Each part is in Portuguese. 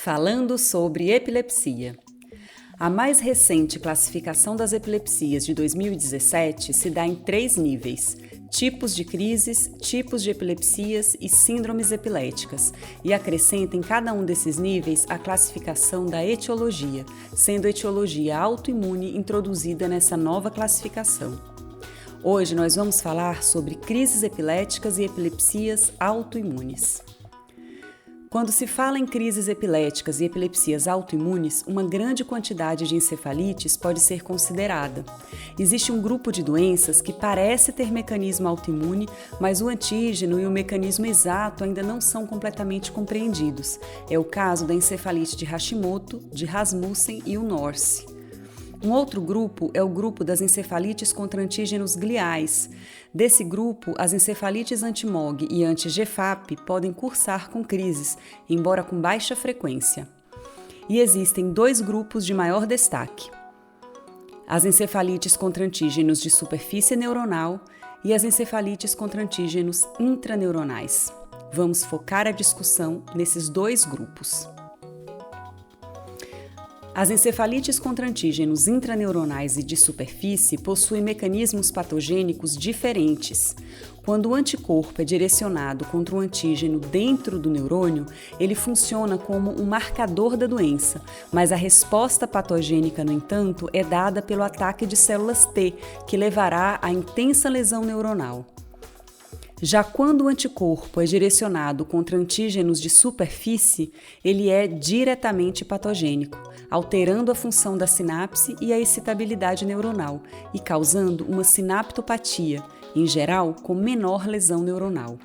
Falando sobre epilepsia. A mais recente classificação das epilepsias de 2017 se dá em 3 níveis: tipos de crises, tipos de epilepsias e síndromes epiléticas, e acrescenta em cada um desses níveis a classificação da etiologia, sendo a etiologia autoimune introduzida nessa nova classificação. Hoje nós vamos falar sobre crises epiléticas e epilepsias autoimunes. Quando se fala em crises epiléticas e epilepsias autoimunes, uma grande quantidade de encefalites pode ser considerada. Existe um grupo de doenças que parece ter mecanismo autoimune, mas o antígeno e o mecanismo exato ainda não são completamente compreendidos. É o caso da encefalite de Hashimoto, de Rasmussen e o Norse. Um outro grupo é o grupo das encefalites contra antígenos gliais. Desse grupo, as encefalites anti-MOG e anti-GFAP podem cursar com crises, embora com baixa frequência. E existem 2 grupos de maior destaque: as encefalites contra antígenos de superfície neuronal e as encefalites contra antígenos intraneuronais. Vamos focar a discussão nesses 2 grupos. As encefalites contra antígenos intraneuronais e de superfície possuem mecanismos patogênicos diferentes. Quando o anticorpo é direcionado contra o antígeno dentro do neurônio, ele funciona como um marcador da doença, mas a resposta patogênica, no entanto, é dada pelo ataque de células T, que levará à intensa lesão neuronal. Já quando o anticorpo é direcionado contra antígenos de superfície, ele é diretamente patogênico, alterando a função da sinapse e a excitabilidade neuronal e causando uma sinaptopatia, em geral com menor lesão neuronal.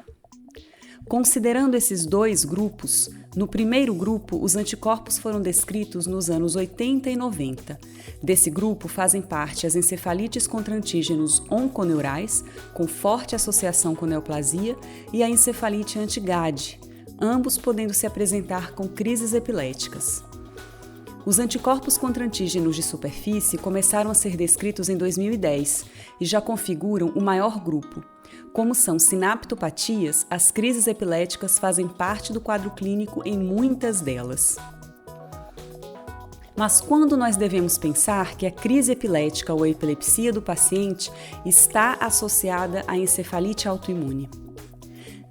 Considerando esses 2 grupos, no primeiro grupo, os anticorpos foram descritos nos anos 80 e 90. Desse grupo fazem parte as encefalites contra antígenos onconeurais, com forte associação com neoplasia, e a encefalite anti-GAD, ambos podendo se apresentar com crises epiléticas. Os anticorpos contra antígenos de superfície começaram a ser descritos em 2010 e já configuram o maior grupo. Como são sinaptopatias, as crises epiléticas fazem parte do quadro clínico em muitas delas. Mas quando nós devemos pensar que a crise epilética ou a epilepsia do paciente está associada à encefalite autoimune?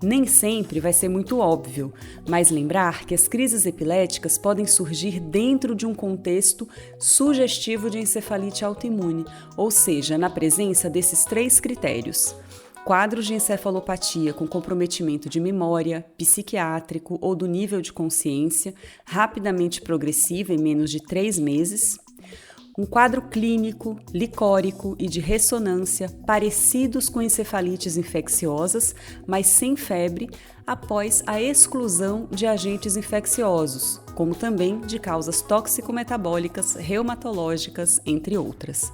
Nem sempre vai ser muito óbvio, mas lembrar que as crises epiléticas podem surgir dentro de um contexto sugestivo de encefalite autoimune, ou seja, na presença desses 3 critérios: quadros de encefalopatia com comprometimento de memória, psiquiátrico ou do nível de consciência, rapidamente progressiva em menos de 3 meses, um quadro clínico, licórico e de ressonância parecidos com encefalites infecciosas, mas sem febre, após a exclusão de agentes infecciosos, como também de causas tóxico-metabólicas, reumatológicas, entre outras.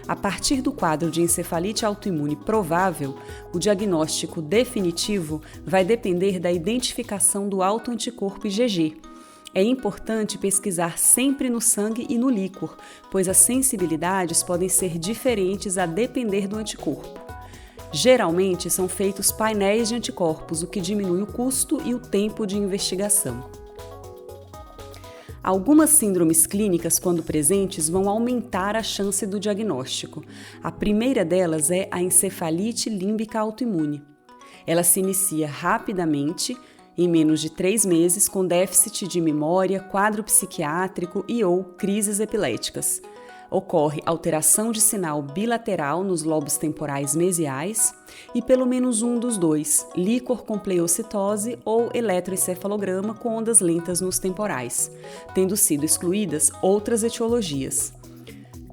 A partir do quadro de encefalite autoimune provável, o diagnóstico definitivo vai depender da identificação do autoanticorpo IgG. É importante pesquisar sempre no sangue e no líquor, pois as sensibilidades podem ser diferentes a depender do anticorpo. Geralmente são feitos painéis de anticorpos, o que diminui o custo e o tempo de investigação. Algumas síndromes clínicas, quando presentes, vão aumentar a chance do diagnóstico. A primeira delas é a encefalite límbica autoimune. Ela se inicia rapidamente, em menos de 3 meses, com déficit de memória, quadro psiquiátrico e ou crises epiléticas. Ocorre alteração de sinal bilateral nos lobos temporais mesiais e pelo menos um dos 2, líquor com pleiocitose ou eletroencefalograma com ondas lentas nos temporais, tendo sido excluídas outras etiologias.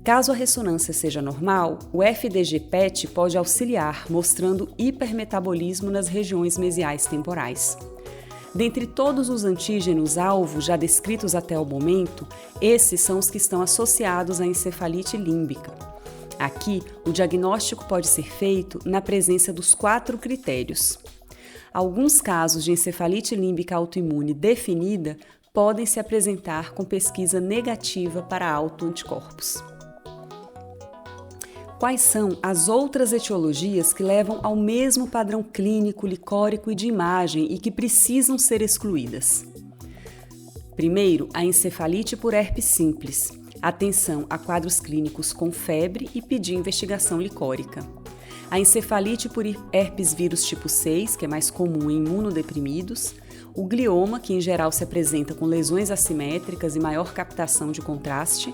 Caso a ressonância seja normal, o FDG-PET pode auxiliar, mostrando hipermetabolismo nas regiões mesiais temporais. Dentre todos os antígenos-alvo já descritos até o momento, esses são os que estão associados à encefalite límbica. Aqui, o diagnóstico pode ser feito na presença dos 4 critérios. Alguns casos de encefalite límbica autoimune definida podem se apresentar com pesquisa negativa para autoanticorpos. Quais são as outras etiologias que levam ao mesmo padrão clínico, licórico e de imagem e que precisam ser excluídas? Primeiro, a encefalite por herpes simples. Atenção a quadros clínicos com febre e pedir investigação licórica. A encefalite por herpes vírus tipo 6, que é mais comum em imunodeprimidos. O glioma, que em geral se apresenta com lesões assimétricas e maior captação de contraste.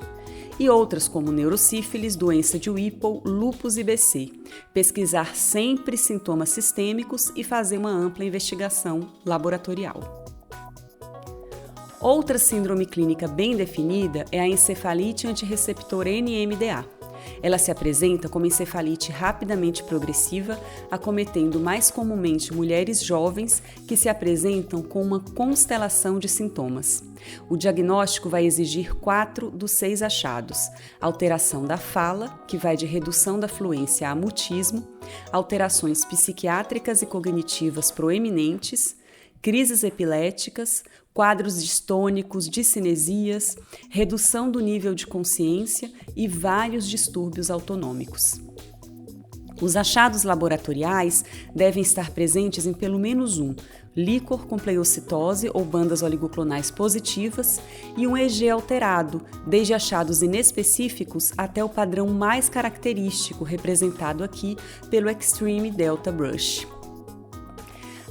E outras como neurosífilis, doença de Whipple, lúpus e BC. Pesquisar sempre sintomas sistêmicos e fazer uma ampla investigação laboratorial. Outra síndrome clínica bem definida é a encefalite antirreceptor NMDA. Ela se apresenta como encefalite rapidamente progressiva, acometendo mais comumente mulheres jovens que se apresentam com uma constelação de sintomas. O diagnóstico vai exigir 4 dos 6 achados: alteração da fala, que vai de redução da fluência a mutismo, alterações psiquiátricas e cognitivas proeminentes, crises epiléticas, quadros distônicos, discinesias, redução do nível de consciência e vários distúrbios autonômicos. Os achados laboratoriais devem estar presentes em pelo menos um líquor com pleiocitose ou bandas oligoclonais positivas e um EG alterado, desde achados inespecíficos até o padrão mais característico, representado aqui pelo Extreme Delta Brush.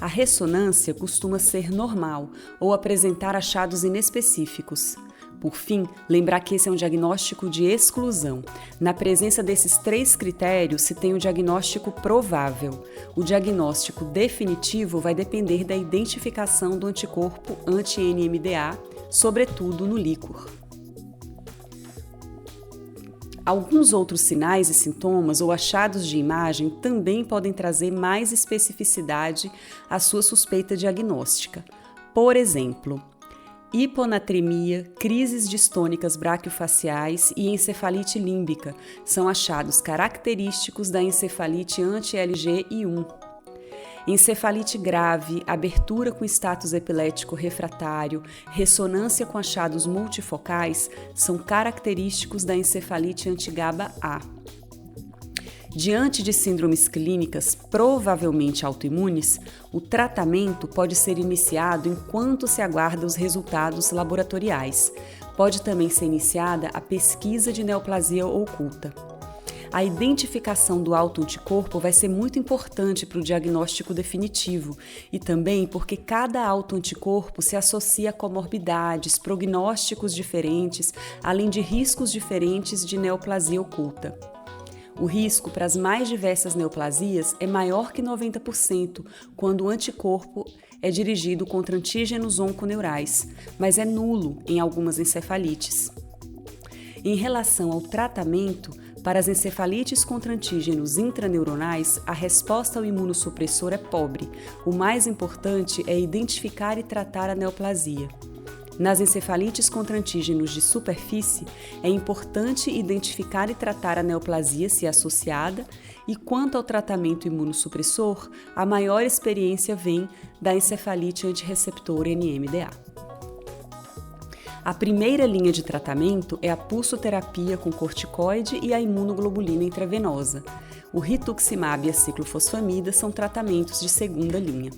A ressonância costuma ser normal ou apresentar achados inespecíficos. Por fim, lembrar que esse é um diagnóstico de exclusão. Na presença desses 3 critérios, se tem o diagnóstico provável. O diagnóstico definitivo vai depender da identificação do anticorpo anti-NMDA, sobretudo no líquor. Alguns outros sinais e sintomas ou achados de imagem também podem trazer mais especificidade à sua suspeita diagnóstica. Por exemplo, hiponatremia, crises distônicas braquiofaciais e encefalite límbica são achados característicos da encefalite anti-LGI1. Encefalite grave, abertura com status epilético refratário, ressonância com achados multifocais são característicos da encefalite anti-GABA-A. Diante de síndromes clínicas provavelmente autoimunes, o tratamento pode ser iniciado enquanto se aguarda os resultados laboratoriais. Pode também ser iniciada a pesquisa de neoplasia oculta. A identificação do autoanticorpo vai ser muito importante para o diagnóstico definitivo e também porque cada autoanticorpo se associa a comorbidades, prognósticos diferentes, além de riscos diferentes de neoplasia oculta. O risco para as mais diversas neoplasias é maior que 90% quando o anticorpo é dirigido contra antígenos onconeurais, mas é nulo em algumas encefalites. Em relação ao tratamento, para as encefalites contra antígenos intraneuronais, a resposta ao imunossupressor é pobre. O mais importante é identificar e tratar a neoplasia. Nas encefalites contra antígenos de superfície, é importante identificar e tratar a neoplasia se associada, e quanto ao tratamento imunossupressor, a maior experiência vem da encefalite antirreceptor NMDA. A primeira linha de tratamento é a pulsoterapia com corticoide e a imunoglobulina intravenosa. O rituximab e a ciclofosfamida são tratamentos de segunda linha.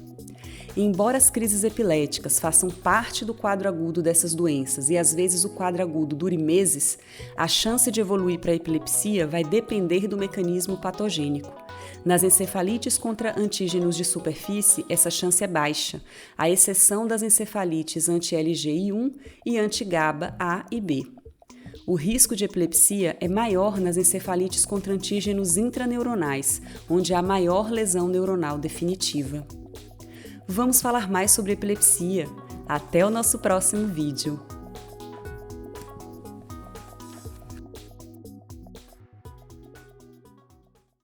E embora as crises epiléticas façam parte do quadro agudo dessas doenças e às vezes o quadro agudo dure meses, a chance de evoluir para a epilepsia vai depender do mecanismo patogênico. Nas encefalites contra antígenos de superfície, essa chance é baixa, à exceção das encefalites anti-LGI1 e anti-GABA-A e B. O risco de epilepsia é maior nas encefalites contra antígenos intraneuronais, onde há maior lesão neuronal definitiva. Vamos falar mais sobre epilepsia. Até o nosso próximo vídeo!